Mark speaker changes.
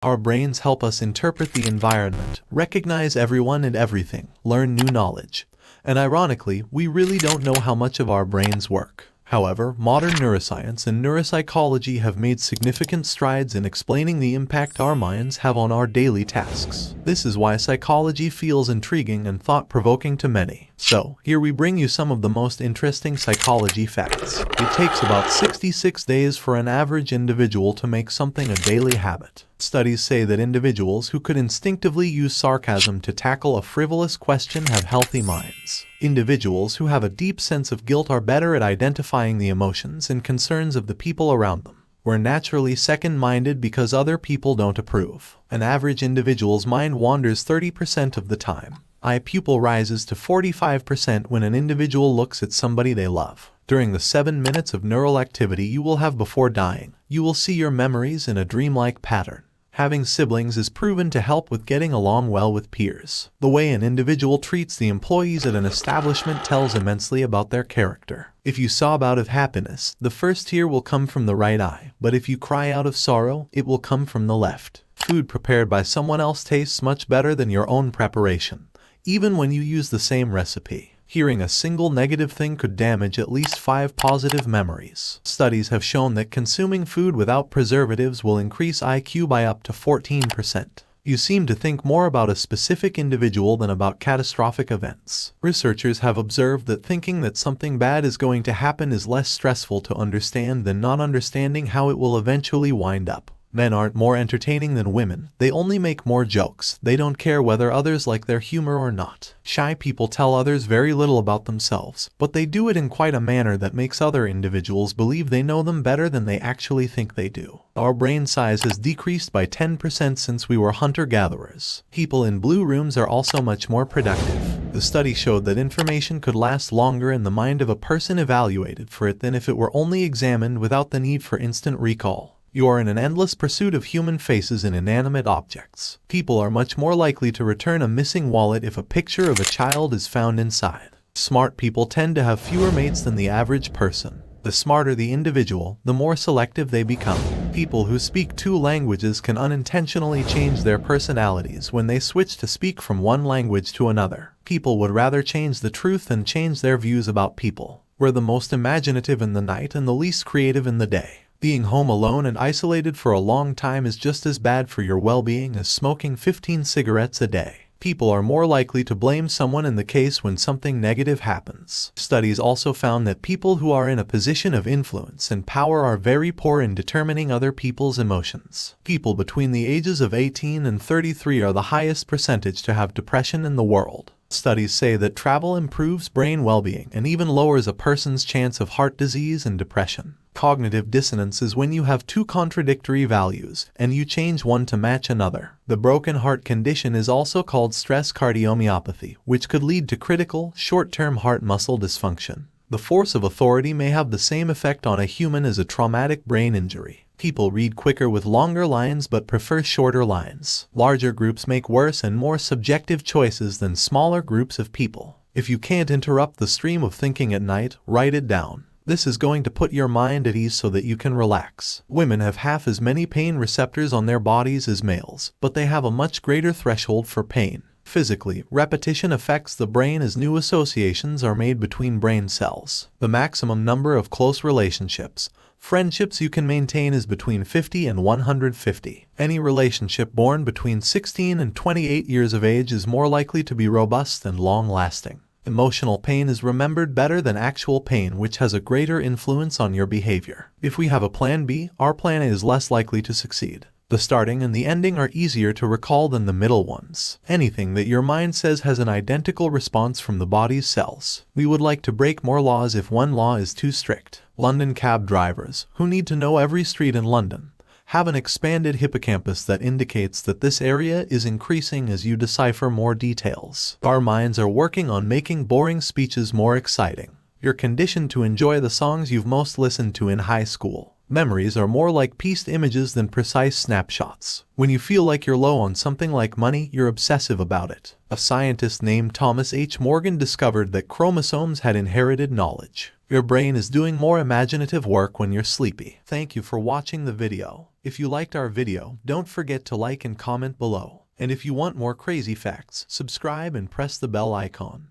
Speaker 1: Our brains help us interpret the environment, recognize everyone and everything, learn new knowledge. And ironically, we really don't know how much of our brains work. However, modern neuroscience and neuropsychology have made significant strides in explaining the impact our minds have on our daily tasks. This is why psychology feels intriguing and thought-provoking to many. So, here we bring you some of the most interesting psychology facts. It takes about 66 days for an average individual to make something a daily habit. Studies say that individuals who could instinctively use sarcasm to tackle a frivolous question have healthy minds. Individuals who have a deep sense of guilt are better at identifying the emotions and concerns of the people around them. We're naturally second-minded because other people don't approve. An average individual's mind wanders 30% of the time. Eye pupil rises to 45% when an individual looks at somebody they love. During the 7 minutes of neural activity you will have before dying, you will see your memories in a dreamlike pattern. Having siblings is proven to help with getting along well with peers. The way an individual treats the employees at an establishment tells immensely about their character. If you sob out of happiness, the first tear will come from the right eye, but if you cry out of sorrow, it will come from the left. Food prepared by someone else tastes much better than your own preparation, even when you use the same recipe. Hearing a single negative thing could damage at least 5 positive memories. Studies have shown that consuming food without preservatives will increase IQ by up to 14%. You seem to think more about a specific individual than about catastrophic events. Researchers have observed that thinking that something bad is going to happen is less stressful to understand than not understanding how it will eventually wind up. Men aren't more entertaining than women. They only make more jokes. They don't care whether others like their humor or not. Shy people tell others very little about themselves, but they do it in quite a manner that makes other individuals believe they know them better than they actually think they do. Our brain size has decreased by 10% since we were hunter-gatherers. People in blue rooms are also much more productive. The study showed that information could last longer in the mind of a person evaluated for it than if it were only examined without the need for instant recall. You are in an endless pursuit of human faces and inanimate objects. People are much more likely to return a missing wallet if a picture of a child is found inside. Smart people tend to have fewer mates than the average person. The smarter the individual, the more selective they become. People who speak 2 languages can unintentionally change their personalities when they switch to speak from one language to another. People would rather change the truth than change their views about people. We're the most imaginative in the night and the least creative in the day. Being home alone and isolated for a long time is just as bad for your well-being as smoking 15 cigarettes a day. People are more likely to blame someone in the case when something negative happens. Studies also found that people who are in a position of influence and power are very poor in determining other people's emotions. People between the ages of 18 and 33 are the highest percentage to have depression in the world. Studies say that travel improves brain well-being and even lowers a person's chance of heart disease and depression. Cognitive dissonance is when you have 2 contradictory values, and you change one to match another. The broken heart condition is also called stress cardiomyopathy, which could lead to critical, short-term heart muscle dysfunction. The force of authority may have the same effect on a human as a traumatic brain injury. People read quicker with longer lines but prefer shorter lines. Larger groups make worse and more subjective choices than smaller groups of people. If you can't interrupt the stream of thinking at night, write it down. This is going to put your mind at ease so that you can relax. Women have half as many pain receptors on their bodies as males, but they have a much greater threshold for pain. Physically, repetition affects the brain as new associations are made between brain cells. The maximum number of close relationships, friendships you can maintain is between 50 and 150. Any relationship born between 16 and 28 years of age is more likely to be robust and long-lasting. Emotional pain is remembered better than actual pain, which has a greater influence on your behavior. If we have a plan B, our plan A is less likely to succeed. The starting and the ending are easier to recall than the middle ones. Anything that your mind says has an identical response from the body's cells. We would like to break more laws if one law is too strict. London cab drivers, who need to know every street in London, have an expanded hippocampus that indicates that this area is increasing as you decipher more details. Our minds are working on making boring speeches more exciting. You're conditioned to enjoy the songs you've most listened to in high school. Memories are more like pieced images than precise snapshots. When you feel like you're low on something like money, you're obsessive about it. A scientist named Thomas H. Morgan discovered that chromosomes had inherited knowledge. Your brain is doing more imaginative work when you're sleepy. Thank you for watching the video. If you liked our video, don't forget to like and comment below. And if you want more crazy facts, subscribe and press the bell icon.